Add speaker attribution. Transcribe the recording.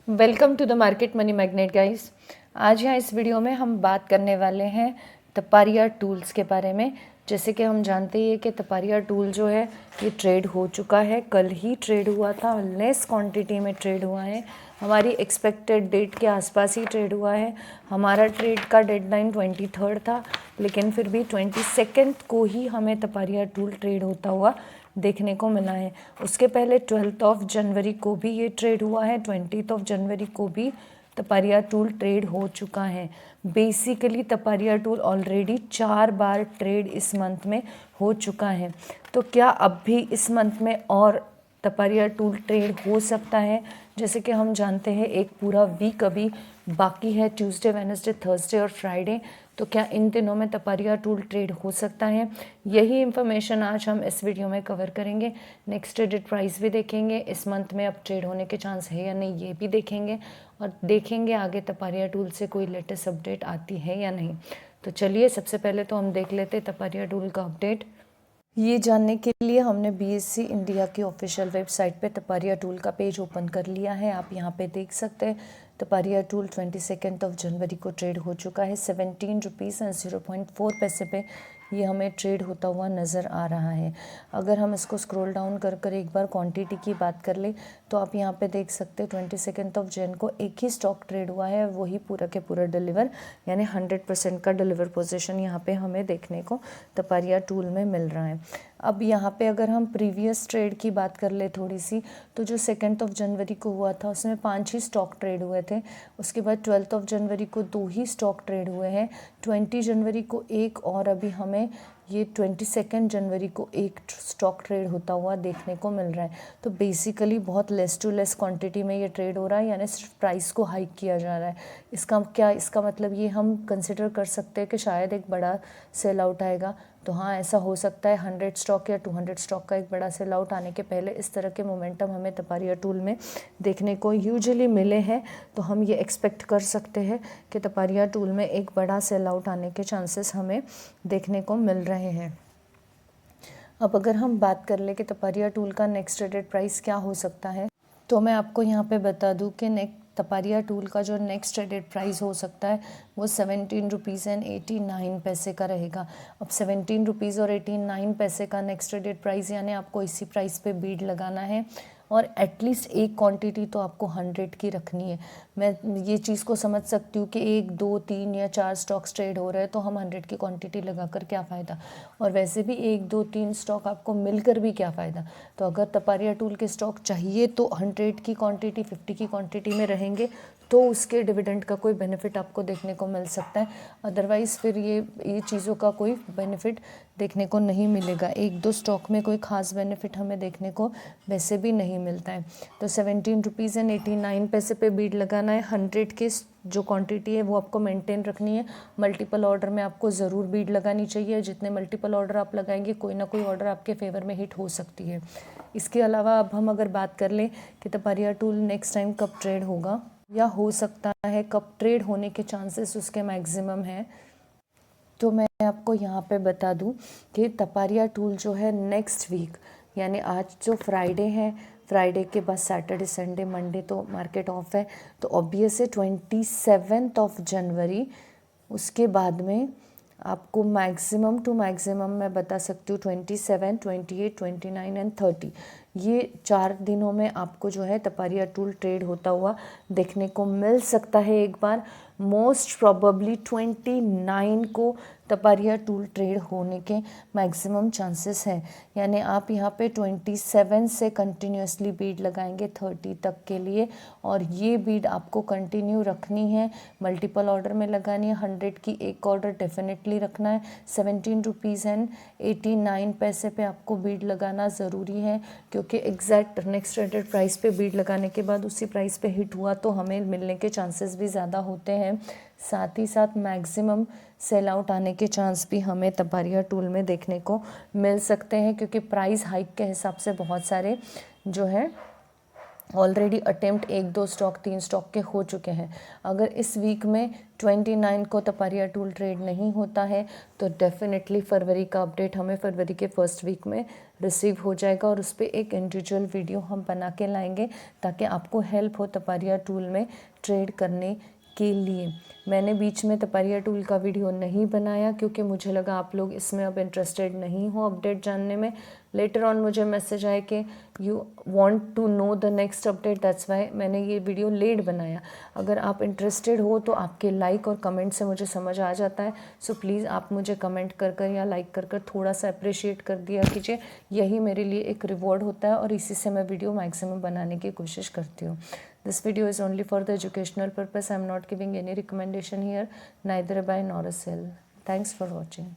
Speaker 1: Welcome to the market money magnet guys. आज यहाँ इस वीडियो में हम बात करने वाले हैं तपारिया टूल्स के बारे में। जैसे कि हम जानते ही हैं कि तपारिया टूल जो है ये ट्रेड हो चुका है, कल ही ट्रेड हुआ था, लेस क्वांटिटी में ट्रेड हुआ है, हमारी एक्सपेक्टेड डेट के आसपास ही ट्रेड हुआ है। हमारा ट्रेड का डेडलाइन 23 था, लेकिन फिर भी 22 को ही हमें तपारिया टूल ट्रेड होता हुआ देखने को मिला है। उसके पहले 12 जनवरी को भी ये ट्रेड हुआ है, 20 जनवरी को भी तपारिया टूल ट्रेड हो चुका है। बेसिकली तपारिया टूल ऑलरेडी 4 बार ट्रेड इस मंथ में हो चुका है। तो क्या अब भी इस मंथ में और तपारिया टूल ट्रेड हो सकता है? जैसे कि हम जानते हैं एक पूरा वीक अभी बाकी है, ट्यूसडे, वेडनेसडे, थर्सडे और फ्राइडे। तो क्या इन दिनों में तपारिया टूल ट्रेड हो सकता है? यही इन्फॉर्मेशन आज हम इस वीडियो में कवर करेंगे। नेक्स्ट ट्रेडेड प्राइस भी देखेंगे, इस मंथ में अब ट्रेड होने के चांस है या नहीं ये भी देखेंगे, और देखेंगे आगे तपारिया टूल से कोई लेटेस्ट अपडेट आती है या नहीं। तो चलिए सबसे पहले तो हम देख लेते हैं तपारिया टूल का अपडेट। ये जानने के लिए हमने बीएससी इंडिया की ऑफिशियल वेबसाइट पे तपारिया टूल का पेज ओपन कर लिया है। आप यहाँ पे देख सकते हैं तपारिया टूल 22 जनवरी को ट्रेड हो चुका है। 17 रुपीज़ एंड 0.4 पैसे पे ये हमें ट्रेड होता हुआ नज़र आ रहा है। अगर हम इसको स्क्रॉल डाउन कर कर एक बार क्वांटिटी की बात कर ले तो आप यहाँ पे देख सकते हैं 22 जन को एक ही स्टॉक ट्रेड हुआ है, वही पूरा के पूरा डिलीवर, यानी 100% का डिलीवर पोजीशन यहाँ पे हमें देखने को तपारिया टूल में मिल रहा है। अब यहाँ पे अगर हम प्रीवियस ट्रेड की बात कर ले थोड़ी सी, तो जो 2 जनवरी को हुआ था उसमें 5 ही स्टॉक ट्रेड हुए थे। उसके बाद 12 जनवरी को 2 ही स्टॉक ट्रेड हुए हैं, 20 जनवरी को एक, और अभी हमें ये 22 जनवरी को एक स्टॉक ट्रेड होता हुआ देखने को मिल रहा है। तो बेसिकली बहुत लेस टू लेस क्वांटिटी में ये ट्रेड हो रहा है, यानी सिर्फ प्राइस को हाइक किया जा रहा है। इसका मतलब ये हम कंसिडर कर सकते हैं कि शायद एक बड़ा सेल आउट आएगा। तो हाँ, ऐसा हो सकता है 100 स्टॉक या 200 स्टॉक का एक बड़ा सेल आउट आने के पहले इस तरह के मोमेंटम हमें तपारिया टूल में देखने को यूजुअली मिले हैं। तो हम ये एक्सपेक्ट कर सकते हैं कि तपारिया टूल में एक बड़ा सेल आउट आने के चांसेस हमें देखने को मिल रहे हैं। अब अगर हम बात कर ले कि तपारिया टूल का नेक्स्ट ट्रेडेड प्राइस क्या हो सकता है, तो मैं आपको यहाँ पे बता दूँ कि तपारिया टूल का जो नेक्स्ट ट्रेडेड प्राइस हो सकता है वो 17 रुपीज़ एंड 89 पैसे का रहेगा। अब 17 रुपीज़ और 89 पैसे का नेक्स्ट ट्रेडेड प्राइस, यानी आपको इसी प्राइस पे बीड लगाना है, और एटलीस्ट एक क्वांटिटी तो आपको 100 की रखनी है। मैं ये चीज़ को समझ सकती हूँ कि 1, 2, 3 या 4 स्टॉक्स ट्रेड हो रहे हैं तो हम 100 की क्वांटिटी लगाकर क्या फ़ायदा, और वैसे भी 1, 2, 3 स्टॉक आपको मिलकर भी क्या फ़ायदा। तो अगर तपारिया टूल के स्टॉक चाहिए तो 100 की क्वांटिटी, 50 की क्वांटिटी में रहेंगे तो उसके डिविडेंड का कोई बेनिफिट आपको देखने को मिल सकता है। अदरवाइज़ फिर ये चीज़ों का कोई बेनिफिट देखने को नहीं मिलेगा। 1-2 स्टॉक में कोई ख़ास बेनिफिट हमें देखने को वैसे भी नहीं मिलता है। तो 17 रुपीज़ एंड 89 पैसे पे बीड लगाना है। 100 की जो क्वांटिटी है वो आपको मेंटेन रखनी है। मल्टीपल ऑर्डर में आपको ज़रूर बीड लगानी चाहिए। जितने मल्टीपल ऑर्डर आप लगाएंगे कोई ना कोई ऑर्डर आपके फेवर में हिट हो सकती है। इसके अलावा अब हम अगर बात कर लें कि तपारिया टूल नेक्स्ट टाइम कब ट्रेड होगा या हो सकता है कब ट्रेड होने के चांसेस उसके मैक्सिमम हैं, तो मैं आपको यहाँ पे बता दूँ कि तपारिया टूल जो है नेक्स्ट वीक, यानी आज जो फ्राइडे है, फ्राइडे के बाद सैटरडे, संडे, मंडे तो मार्केट ऑफ है, तो ऑब्वियस है 27 जनवरी, उसके बाद में आपको मैक्सिमम टू मैक्सिमम मैं बता सकती हूँ 27, 28, 29 एंड 30, ये 4 दिनों में आपको जो है तपारिया टूल ट्रेड होता हुआ देखने को मिल सकता है एक बार। मोस्ट प्रॉबली 29 को तपारिया टूल ट्रेड होने के मैक्सिमम चांसेस हैं, यानी आप यहाँ पे 27 से कंटिन्यूसली बीड लगाएंगे 30 तक के लिए, और ये बीड आपको कंटिन्यू रखनी है, मल्टीपल ऑर्डर में लगानी है। 100 की एक ऑर्डर डेफिनेटली रखना है। 17 रुपीज़ एंड 89 पैसे पे आपको बीड लगाना ज़रूरी है, क्योंकि एग्जैक्ट नेक्स्ट ट्रेडेड प्राइस पे बीड लगाने के बाद उसी प्राइस पे हिट हुआ तो हमें मिलने के चांसेस भी ज़्यादा होते हैं। साथ ही साथ मैक्सिमम सेल आउट आने के चांस भी हमें तपारिया टूल में देखने को मिल सकते हैं, क्योंकि प्राइस हाइक के हिसाब से बहुत सारे जो है ऑलरेडी अटेम्प्ट 1-2 स्टॉक 3 स्टॉक के हो चुके हैं। अगर इस वीक में 29 को तपारिया टूल ट्रेड नहीं होता है तो डेफिनेटली फरवरी का अपडेट हमें फरवरी के फर्स्ट वीक में रिसीव हो जाएगा और उस पर एक इंडिविजुअल वीडियो हम बना के लाएंगे ताकि आपको हेल्प हो तपारिया टूल में ट्रेड करने के लिए। मैंने बीच में तपारिया टूल का वीडियो नहीं बनाया क्योंकि मुझे लगा आप लोग इसमें अब इंटरेस्टेड नहीं हो अपडेट जानने में। लेटर ऑन मुझे मैसेज आए कि you want to know the next update, that's why मैंने ये वीडियो लेट बनाया। अगर आप इंटरेस्टेड हो तो आपके लाइक और कमेंट से मुझे समझ आ जाता है। सो प्लीज़ आप मुझे कमेंट कर कर या लाइक कर कर थोड़ा सा अप्रिशिएट कर दिया कीजिए, यही मेरे लिए एक रिवॉर्ड होता है और इसी से मैं वीडियो मैक्सिमम बनाने की कोशिश करती हूँ। This video is only for the educational purpose. I am not giving any recommendation here, neither a buy nor a sell. Thanks for watching.